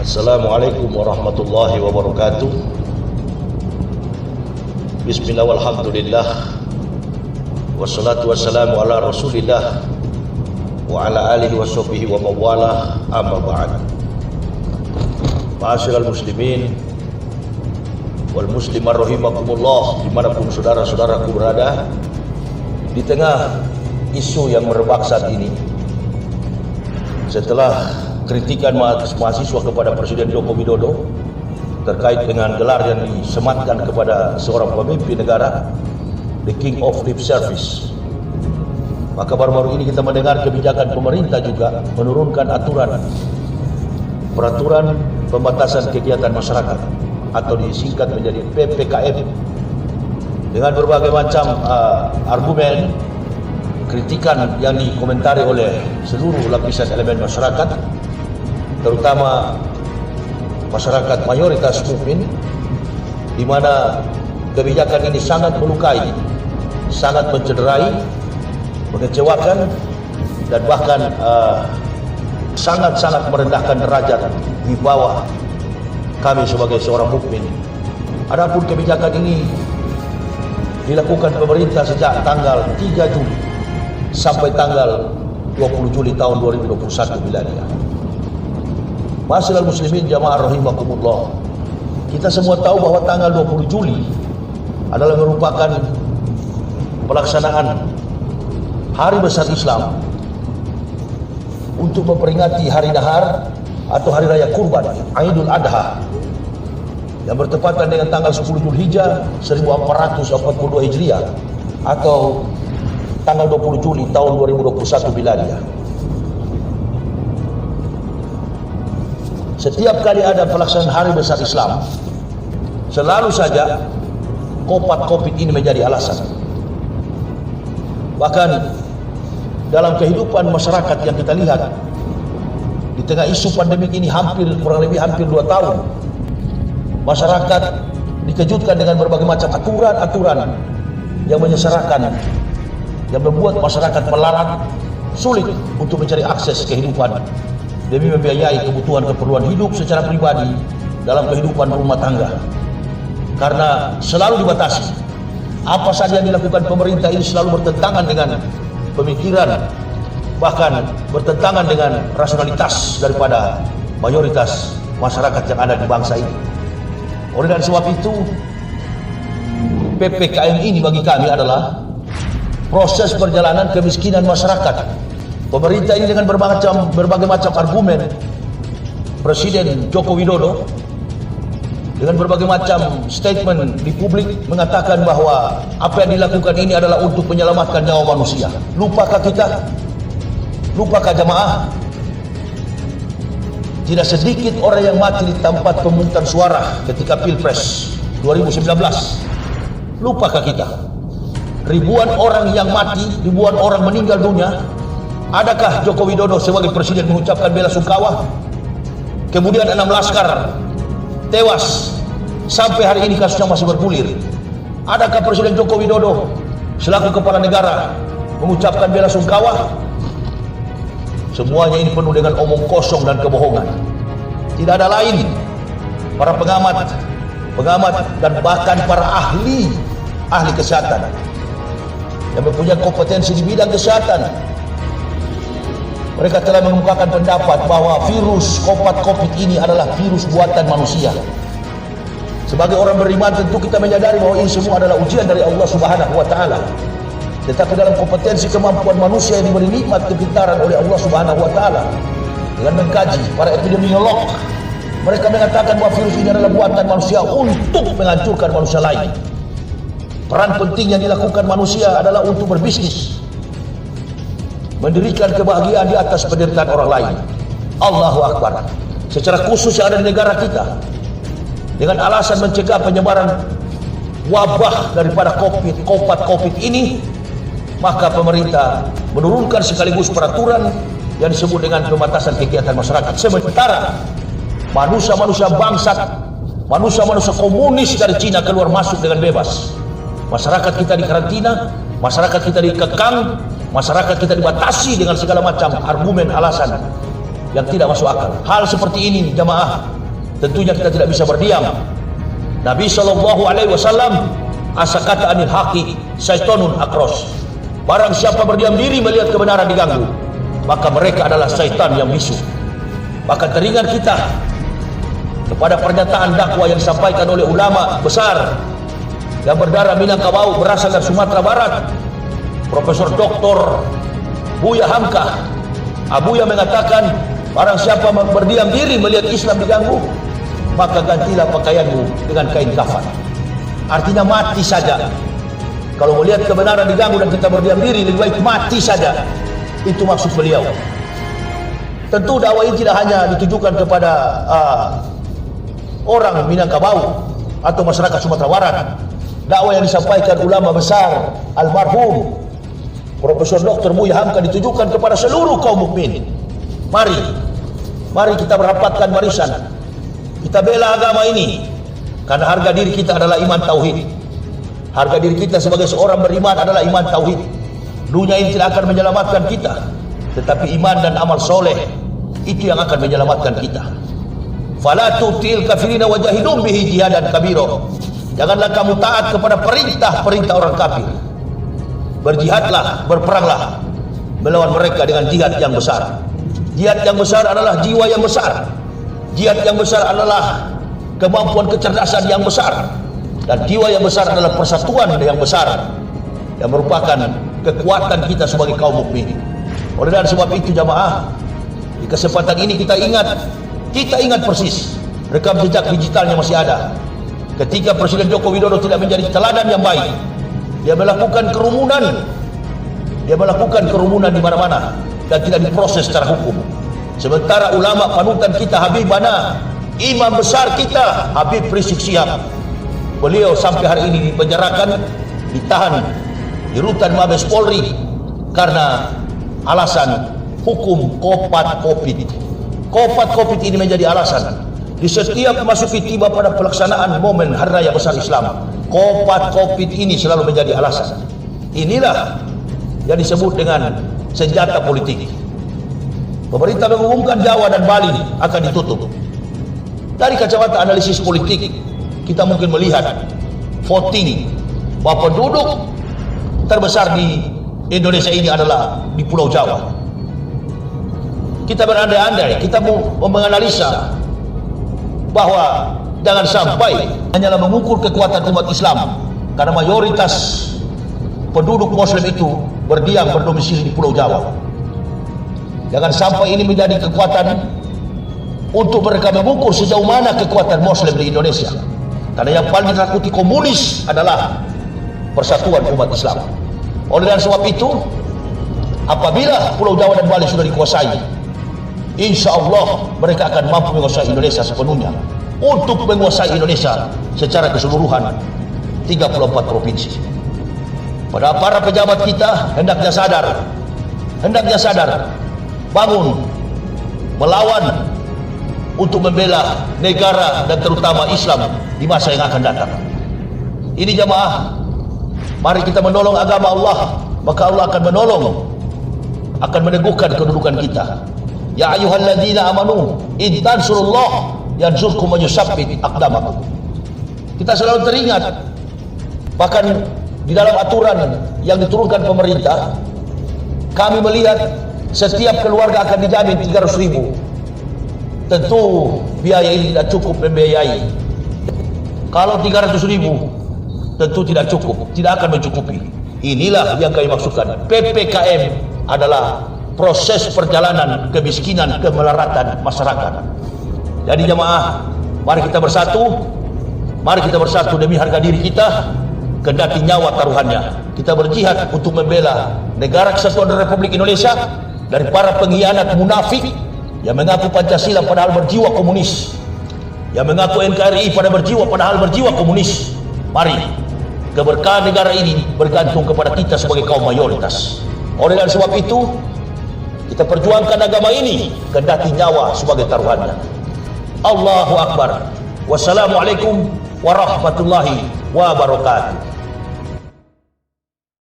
Assalamualaikum warahmatullahi wabarakatuh. Bismillah walhamdulillah, wassalatu wassalamu ala rasulillah wa ala alihi wa sahbihi wa mawalah, amma ba'd. Ma'asyiral muslimin wal muslimah rahimakumullah, dimanapun saudara-saudaraku berada, di tengah isu yang merebak saat ini, setelah kritikan mahasiswa kepada Presiden Joko Widodo terkait dengan gelar yang disematkan kepada seorang pemimpin negara, the King of Lip Service, maka baru-baru ini kita mendengar kebijakan pemerintah juga menurunkan peraturan pembatasan kegiatan masyarakat atau disingkat menjadi PPKM dengan berbagai macam argumen, kritikan yang dikomentari oleh seluruh lapisan elemen masyarakat, terutama masyarakat mayoritas mukmin, di mana kebijakan ini sangat melukai, sangat mencederai, mengecewakan, dan bahkan sangat-sangat merendahkan derajat di bawah kami sebagai seorang mukmin. Adapun kebijakan ini dilakukan pemerintah sejak tanggal 3 Juli sampai tanggal 20 Juli tahun 2021 Miladiah. Ma'asyiral muslimin jamaah rahimakumullah, kita semua tahu bahwa tanggal 20 Juli adalah merupakan pelaksanaan Hari Besar Islam untuk memperingati hari nahar atau hari raya kurban, Idul Adha, yang bertepatan dengan tanggal 10 Zulhijjah 1442 Hijriah atau tanggal 20 Juli tahun 2021 Miladiah. Setiap kali ada pelaksanaan Hari Besar Islam, selalu saja kopat Covid ini menjadi alasan. Bahkan dalam kehidupan masyarakat yang kita lihat di tengah isu pandemik ini kurang lebih hampir 2 tahun, masyarakat dikejutkan dengan berbagai macam aturan-aturan yang menyengsarakan, yang membuat masyarakat melarat, sulit untuk mencari akses kehidupan demi membiayai kebutuhan hidup secara pribadi dalam kehidupan rumah tangga. Karena selalu dibatasi, apa saja yang dilakukan pemerintah ini selalu bertentangan dengan pemikiran, bahkan bertentangan dengan rasionalitas daripada mayoritas masyarakat yang ada di bangsa ini. Oleh dan sebab itu, PPKM ini bagi kami adalah proses perjalanan kemiskinan masyarakat. Pemerintah ini dengan berbagai macam argumen, Presiden Joko Widodo dengan berbagai macam statement di publik mengatakan bahwa apa yang dilakukan ini adalah untuk menyelamatkan nyawa manusia. Lupakah kita? Lupakah jamaah? Tidak sedikit orang yang mati di tempat pemungutan suara ketika Pilpres 2019. Lupakah kita? Ribuan orang yang mati, ribuan orang meninggal dunia. Adakah Joko Widodo sebagai presiden mengucapkan bela sungkawa? Kemudian 6 laskar tewas, sampai hari ini kasusnya masih bergulir. Adakah Presiden Joko Widodo selaku kepala negara mengucapkan bela sungkawa? Semuanya ini penuh dengan omong kosong dan kebohongan. Tidak ada lain para pengamat dan bahkan para ahli kesehatan yang mempunyai kompetensi di bidang kesehatan. Mereka telah mengemukakan pendapat bahwa virus Covid ini adalah virus buatan manusia. Sebagai orang beriman tentu kita menyadari bahwa ini semua adalah ujian dari Allah Subhanahu wa taala. Tetapi dalam kompetensi kemampuan manusia yang diberi nikmat kepintaran oleh Allah Subhanahu wa taala, dengan mengkaji para epidemiolog, mereka mengatakan bahwa virus ini adalah buatan manusia untuk menghancurkan manusia lain. Peran penting yang dilakukan manusia adalah untuk berbisnis, mendirikan kebahagiaan di atas penderitaan orang lain. Allahu Akbar. Secara khusus yang ada di negara kita, dengan alasan mencegah penyebaran wabah daripada Covid ini, maka pemerintah menurunkan sekaligus peraturan yang disebut dengan pembatasan kegiatan masyarakat. Sementara manusia-manusia bangsat, manusia-manusia komunis dari Cina keluar masuk dengan bebas. Masyarakat kita dikarantina, masyarakat kita dikekang, masyarakat kita dibatasi dengan segala macam argumen alasan yang tidak masuk akal. Hal seperti ini jamaah tentunya kita tidak bisa berdiam. Nabi SAW asa kata anil haqi syaitonun akros. Barang siapa berdiam diri melihat kebenaran diganggu, maka mereka adalah syaitan yang bisu. Maka teringat kita kepada pernyataan dakwah yang disampaikan oleh ulama besar yang berdarah Minangkabau berasal dari Sumatera Barat, Profesor Dr. Buya Hamka. Abuya mengatakan, barang siapa berdiam diri melihat Islam diganggu, maka gantilah pakaianmu dengan kain kafan. Artinya mati saja. Kalau melihat kebenaran diganggu dan kita berdiam diri, lebih baik mati saja. Itu maksud beliau. Tentu dakwah ini tidak hanya ditujukan kepada orang Minangkabau atau masyarakat Sumatera Barat. Dakwah yang disampaikan ulama besar almarhum Profesor Dr. Buya Hamka ditujukan kepada seluruh kaum mukmin. Mari kita merapatkan barisan. Kita bela agama ini karena harga diri kita adalah iman tauhid. Harga diri kita sebagai seorang beriman adalah iman tauhid. Dunia ini tidak akan menyelamatkan kita, tetapi iman dan amal soleh itu yang akan menyelamatkan kita. Fala tutil kafirina wajahidum bihi jihadan kabiro. Janganlah kamu taat kepada perintah orang kafir. Berjihadlah, berperanglah melawan mereka dengan jihad yang besar. Jihad yang besar adalah jiwa yang besar. Jihad yang besar adalah kemampuan kecerdasan yang besar. Dan jiwa yang besar adalah persatuan yang besar, yang merupakan kekuatan kita sebagai kaum mukmin. Oleh dan sebab itu jamaah, di kesempatan ini kita ingat persis rekam jejak digitalnya masih ada. Ketika Presiden Joko Widodo tidak menjadi teladan yang baik, dia melakukan kerumunan di mana-mana dan tidak diproses secara hukum. Sementara ulama panutan kita Habibana, imam besar kita Habib Rizik Syihab, beliau sampai hari ini dipenjarakan, ditahan di rutan Mabes Polri karena alasan hukum kopat kopit. Kopat kopit ini menjadi alasan di setiap memasuki tiba pada pelaksanaan momen Hari Raya Besar Islam. Kopat kopit ini selalu menjadi alasan. Inilah yang disebut dengan senjata politik. Pemerintah mengumumkan Jawa dan Bali akan ditutup. Dari kacamata analisis politik, kita mungkin melihat voting bahwa penduduk terbesar di Indonesia ini adalah di Pulau Jawa. Kita berandai-andai, kita menganalisa bahwa jangan sampai hanyalah mengukur kekuatan umat Islam karena mayoritas penduduk Muslim itu berdomisili di Pulau Jawa. Jangan sampai ini menjadi kekuatan untuk mereka mengukur sejauh mana kekuatan Muslim di Indonesia. Karena yang paling ditakuti komunis adalah persatuan umat Islam. Oleh dan sebab itu, apabila Pulau Jawa dan Bali sudah dikuasai, insya Allah mereka akan mampu menguasai Indonesia sepenuhnya. Untuk menguasai Indonesia secara keseluruhan 34 provinsi. Pada para pejabat kita hendaknya sadar, bangun, melawan untuk membela negara dan terutama Islam di masa yang akan datang. Ini jamaah, mari kita menolong agama Allah, maka Allah akan menolong, akan meneguhkan kedudukan kita. Ya ayyuhalladzina amanu in tansurullah yansurkum wa yusabbit aqdamakum. Kita selalu teringat, bahkan di dalam aturan yang diturunkan pemerintah, kami melihat setiap keluarga akan dijamin 300.000. Tentu biaya ini tidak cukup membiayai. Kalau 300.000 tentu tidak cukup, tidak akan mencukupi. Inilah yang kami maksudkan. PPKM adalah proses perjalanan kemiskinan, kemelaratan masyarakat. Jadi jamaah, mari kita bersatu demi harga diri kita, kendati nyawa taruhannya. Kita berjihad untuk membela negara kesatuan Republik Indonesia dari para pengkhianat munafik yang mengaku Pancasila padahal berjiwa komunis, yang mengaku NKRI padahal berjiwa komunis. Mari, keberkahan negara ini bergantung kepada kita sebagai kaum mayoritas. Oleh dan sebab itu, kita perjuangkan agama ini kendati nyawa sebagai taruhannya. Allahu Akbar. Wassalamualaikum warahmatullahi wabarakatuh.